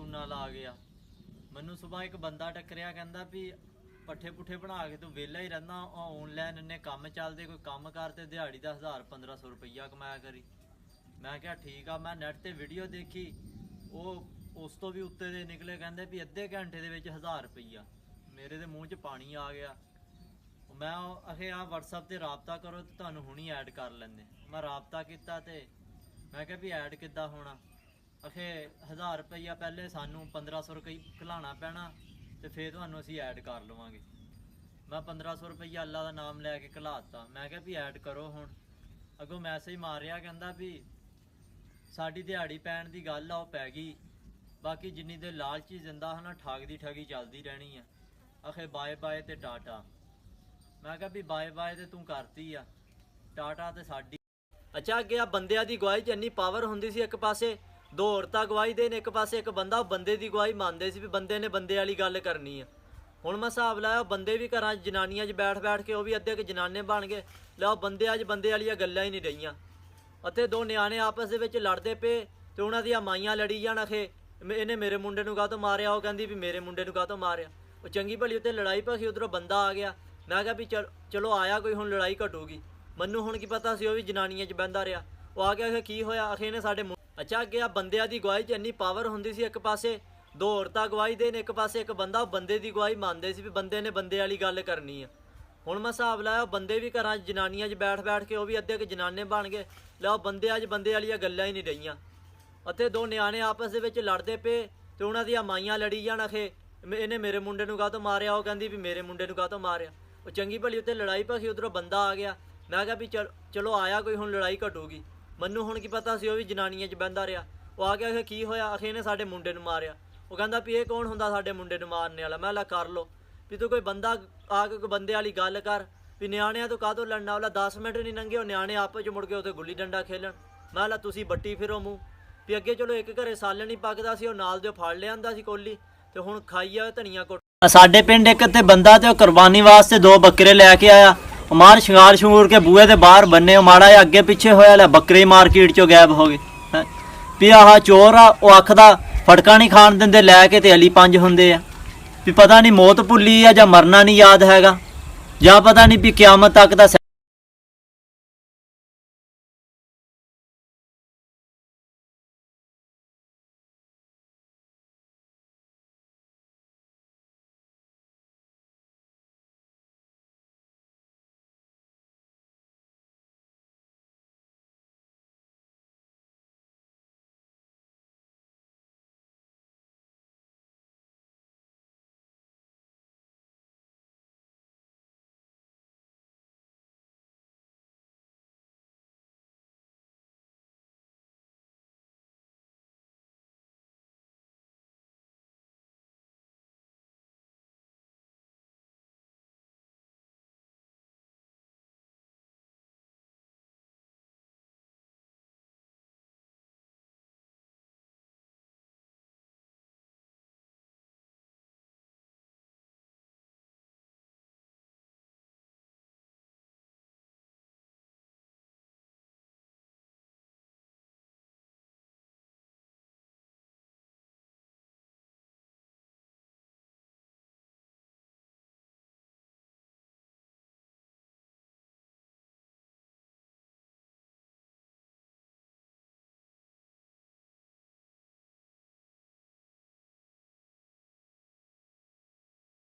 Phone ਨਾਲ ਆ ਗਿਆ। ਮੈਨੂੰ ਸਵੇਰ ਇੱਕ ਬੰਦਾ ਟੱਕਰਿਆ, ਕਹਿੰਦਾ ਵੀ ਪੱਠੇ ਪੁੱਠੇ ਬਣਾ ਕੇ ਤੂੰ ਵਿਹਲਾ ਹੀ ਰਹਿੰਦਾ, ਆਨਲਾਈਨ ਇੰਨੇ ਕੰਮ ਚੱਲਦੇ, ਕੋਈ ਕੰਮ ਕਰ ਤੇ ਦਿਹਾੜੀ ਦਾ 1000-1500 ਰੁਪਈਆ ਕਮਾਇਆ ਕਰੀ। ਮੈਂ ਕਿਹਾ ਠੀਕ ਆ। ਮੈਂ ਨੈਟ ਤੇ ਵੀਡੀਓ ਦੇਖੀ, ਉਹ ਉਸ ਤੋਂ ਵੀ ਉੱਤੇ ਦੇ ਨਿਕਲੇ, ਕਹਿੰਦੇ ਵੀ ਅੱਧੇ ਘੰਟੇ ਦੇ ਵਿੱਚ 1000 ਰੁਪਈਆ। ਮੇਰੇ ਦੇ ਮੂੰਹ 'ਚ ਪਾਣੀ ਆ ਗਿਆ। ਮੈਂ ਆਖੇ ਆ WhatsApp ਤੇ ਰਾਬਤਾ ਕਰੋ ਤੇ ਤੁਹਾਨੂੰ ਹੁਣੀ ਐਡ ਕਰ ਲੈਂਦੇ। ਮੈਂ ਰਾਬਤਾ ਕੀਤਾ ਤੇ ਮੈਂ ਕਿਹਾ ਵੀ ਐਡ ਕਿੱਦਾਂ ਹੋਣਾ। ਆਖੇ 1000 ਰੁਪਈਆ ਪਹਿਲੇ ਸਾਨੂੰ 1500 ਰੁਪਏ ਖਿਲਾਉਣਾ ਪੈਣਾ ਤੇ ਫਿਰ ਤੁਹਾਨੂੰ ਅਸੀਂ ਐਡ ਕਰ ਲਵਾਂਗੇ। ਮੈਂ 1500 ਰੁਪਈਆ ਅੱਲਾ ਦਾ ਨਾਮ ਲੈ ਕੇ ਘਲਾਤਾ। ਮੈਂ ਕਿਹਾ ਵੀ ਐਡ ਕਰੋ ਹੁਣ। ਅੱਗੋਂ ਮੈਸੇਜ ਮਾਰਿਆ, ਕਹਿੰਦਾ ਵੀ ਸਾਡੀ ਦਿਹਾੜੀ ਪੈਣ ਦੀ ਗੱਲ ਆ, ਉਹ ਪੈ ਗਈ, ਬਾਕੀ ਜਿੰਨੀ ਦੇ ਲਾਲਚੀ ਜ਼ਿੰਦਾ ਹੈ ਨਾ, ਠੱਗ ਦੀ ਠੱਗੀ ਚੱਲਦੀ ਰਹਿਣੀ ਆ। ਆਖੇ ਬਾਏ ਬਾਏ ਤੇ ਟਾਟਾ। ਮੈਂ ਕਿਹਾ ਵੀ ਬਾਏ ਬਾਏ ਤੇ ਤੂੰ ਕਰਤੀ ਆ, ਟਾਟਾ ਤੇ ਸਾਡੀ। ਅੱਛਾ, ਅੱਗੇ ਆ ਬੰਦਿਆਂ ਦੀ ਗਵਾਹੀ 'ਚ ਇੰਨੀ ਪਾਵਰ ਹੁੰਦੀ ਸੀ, ਇੱਕ ਪਾਸੇ ਦੋ ਔਰਤਾਂ ਗਵਾਹੀ ਦੇਣ, ਇੱਕ ਪਾਸੇ ਇੱਕ ਬੰਦਾ, ਉਹ ਬੰਦੇ ਦੀ ਗਵਾਹੀ ਮੰਨਦੇ ਸੀ ਵੀ ਬੰਦੇ ਨੇ ਬੰਦੇ ਵਾਲੀ ਗੱਲ ਕਰਨੀ ਆ। ਹੁਣ ਮੈਂ ਹਿਸਾਬ ਲਾਇਆ, ਬੰਦੇ ਵੀ ਘਰਾਂ 'ਚ ਜਨਾਨੀਆਂ 'ਚ ਬੈਠ ਬੈਠ ਕੇ ਉਹ ਵੀ ਅੱਧੇ ਕੁ ਜਨਾਨੇ ਬਣ ਗਏ। ਲਿਆਓ ਬੰਦੇ ਅੱਜ ਬੰਦੇ ਵਾਲੀਆਂ ਗੱਲਾਂ ਹੀ ਨਹੀਂ ਰਹੀਆਂ। ਅਤੇ ਦੋ ਨਿਆਣੇ ਆਪਸ ਦੇ ਵਿੱਚ ਲੜਦੇ ਪਏ ਤੇ ਉਹਨਾਂ ਦੀਆਂ ਮਾਈਆਂ ਲੜੀ ਜਾਣ, ਆਖੇ ਇਹਨੇ ਮੇਰੇ ਮੁੰਡੇ ਨੂੰ ਕਾਹਤੋਂ ਮਾਰਿਆ, ਉਹ ਕਹਿੰਦੀ ਵੀ ਮੇਰੇ ਮੁੰਡੇ ਨੂੰ ਕਾਹਤੋਂ ਮਾਰਿਆ। ਉਹ ਚੰਗੀ ਭਲੀ ਉੱਤੇ ਲੜਾਈ ਪਈ, ਉੱਧਰੋਂ ਬੰਦਾ ਆ ਗਿਆ। ਮੈਂ ਕਿਹਾ ਵੀ ਚਲੋ ਆਇਆ ਕੋਈ, ਹੁਣ ਲੜਾਈ ਘਟੂਗੀ। ਮੈਨੂੰ ਹੁਣ ਕੀ ਪਤਾ ਸੀ ਉਹ ਵੀ ਜਨਾਨੀਆਂ 'ਚ ਬਹਿੰਦਾ ਰਿਹਾ। ਉਹ ਆ ਗਿਆ, ਆਖੇ ਕੀ ਹੋਇਆ, ਆਖੇ ਇਹਨੇ ਸਾਡੇ। ਅੱਛਾ, ਅੱਗੇ ਆ ਬੰਦਿਆਂ ਦੀ ਗਵਾਹੀ 'ਚ ਇੰਨੀ ਪਾਵਰ ਹੁੰਦੀ ਸੀ, ਇੱਕ ਪਾਸੇ ਦੋ ਔਰਤਾਂ ਗਵਾਹੀ ਦੇਣ, ਇੱਕ ਪਾਸੇ ਇੱਕ ਬੰਦਾ, ਉਹ ਬੰਦੇ ਦੀ ਗਵਾਹੀ ਮੰਨਦੇ ਸੀ ਵੀ ਬੰਦੇ ਨੇ ਬੰਦੇ ਵਾਲੀ ਗੱਲ ਕਰਨੀ ਆ। ਹੁਣ ਮੈਂ ਹਿਸਾਬ ਲਾਇਆ, ਬੰਦੇ ਵੀ ਘਰਾਂ 'ਚ ਜਨਾਨੀਆਂ 'ਚ ਬੈਠ ਬੈਠ ਕੇ ਉਹ ਵੀ ਅੱਧੇ ਕੁ ਜਨਾਨੇ ਬਣ ਗਏ। ਲਿਆਓ ਬੰਦੇ ਅੱਜ ਬੰਦੇ ਵਾਲੀਆਂ ਗੱਲਾਂ ਹੀ ਨਹੀਂ ਰਹੀਆਂ। ਅਤੇ ਦੋ ਨਿਆਣੇ ਆਪਸ ਦੇ ਵਿੱਚ ਲੜਦੇ ਪਏ ਤੇ ਉਹਨਾਂ ਦੀਆਂ ਮਾਈਆਂ ਲੜੀ ਜਾਣ, ਆਖੇ ਇਹਨੇ ਮੇਰੇ ਮੁੰਡੇ ਨੂੰ ਕਾਹਤੋਂ ਮਾਰਿਆ, ਉਹ ਕਹਿੰਦੀ ਵੀ ਮੇਰੇ ਮੁੰਡੇ ਨੂੰ ਕਾਹਤੋਂ ਮਾਰਿਆ। ਉਹ ਚੰਗੀ ਭਲੀ ਉੱਤੇ ਲੜਾਈ ਪਈ, ਉੱਧਰੋਂ ਬੰਦਾ ਆ ਗਿਆ। ਮੈਂ ਕਿਹਾ ਵੀ ਚਲੋ ਆਇਆ ਕੋਈ, ਹੁਣ ਲੜਾਈ ਘਟੂਗੀ। ਮੈਨੂੰ ਹੁਣ ਕੀ ਪਤਾ ਸੀ ਉਹ ਵੀ ਜਨਾਨੀਆਂ 'ਚ ਬਹਿੰਦਾ ਰਿਹਾ। ਉਹ ਆ ਗਿਆ, ਆਖੇ ਕੀ ਹੋਇਆ, ਆਖੇ ਇਹਨੇ ਸਾਡੇ ਮੁੰਡੇ ਨੂੰ ਮਾਰਿਆ। ਉਹ ਕਹਿੰਦਾ ਵੀ ਇਹ ਕੌਣ ਹੁੰਦਾ ਸਾਡੇ ਮੁੰਡੇ ਨੂੰ ਮਾਰਨੇ ਵਾਲਾ। ਮੈਂ ਲਾ ਕਰ ਲਓ ਵੀ ਤੂੰ ਕੋਈ ਬੰਦਾ ਆ ਕੇ ਕੋਈ ਬੰਦੇ ਵਾਲੀ ਗੱਲ ਕਰ, ਵੀ ਨਿਆਣਿਆਂ ਤੋਂ ਕਾਹਤੋਂ ਲੜਨਾ ਵਾਲਾ। 10 ਮਿੰਟ ਨਹੀਂ ਲੰਘੇ ਉਹ ਨਿਆਣੇ ਆਪਸ 'ਚ ਮੁੜ ਕੇ ਉੱਥੇ ਗੁੱਲੀ ਡੰਡਾ ਖੇਲਣ। ਮੈਂ ਲਾ ਤੁਸੀਂ ਬੱਟੀ ਫਿਰੋ ਮੂੰਹ ਵੀ ਅੱਗੇ ਚਲੋ ਇੱਕ ਘਰੇ ਸਾਲਣ ਨਹੀਂ ਪੱਕਦਾ ਸੀ, ਉਹ ਨਾਲ ਦੇ ਫੜ ਲਿਆਂਦਾ ਸੀ ਕੋਲੀ ਤੇ ਹੁਣ ਖਾਈ ਆ ਧਨੀਆ ਕੁੱਟ। ਸਾਡੇ ਪਿੰਡ ਇੱਕ ਤੇ ਬੰਦਾ ਤੇ ਉਹ ਕੁਰਬਾਨੀ ਵਾਸਤੇ 2 ਬੱਕਰੇ ਲੈ ਕੇ ਆਇਆ। ਉਹ ਮਾਰ ਸ਼ਿੰਗਾਰ ਸ਼ਿੰਗੂਰ ਕੇ ਬੂਹੇ ਦੇ ਬਾਹਰ ਬੰਨੇ, ਉਹ ਮਾੜਾ ਜਿਹਾ ਅੱਗੇ ਪਿੱਛੇ ਹੋਇਆ, ਲੈ ਬੱਕਰੇ ਮਾਰਕੀਟ 'ਚੋਂ ਗਾਇਬ ਹੋ ਗਏ। ਵੀ ਆਹ ਚੋਰ ਆ, ਉਹ ਆਖਦਾ ਫਟਕਾ ਨਹੀਂ ਖਾਣ ਦਿੰਦੇ, ਲੈ ਕੇ ਤੇ ਅਲੀ 5 ਹੁੰਦੇ ਆ। ਵੀ ਪਤਾ ਨਹੀਂ ਮੌਤ ਭੁੱਲੀ ਆ ਜਾਂ ਮਰਨਾ ਨਹੀਂ ਯਾਦ ਹੈਗਾ, ਜਾਂ ਪਤਾ ਨਹੀਂ ਵੀ ਕਿਆਮਤ ਤੱਕ ਦਾ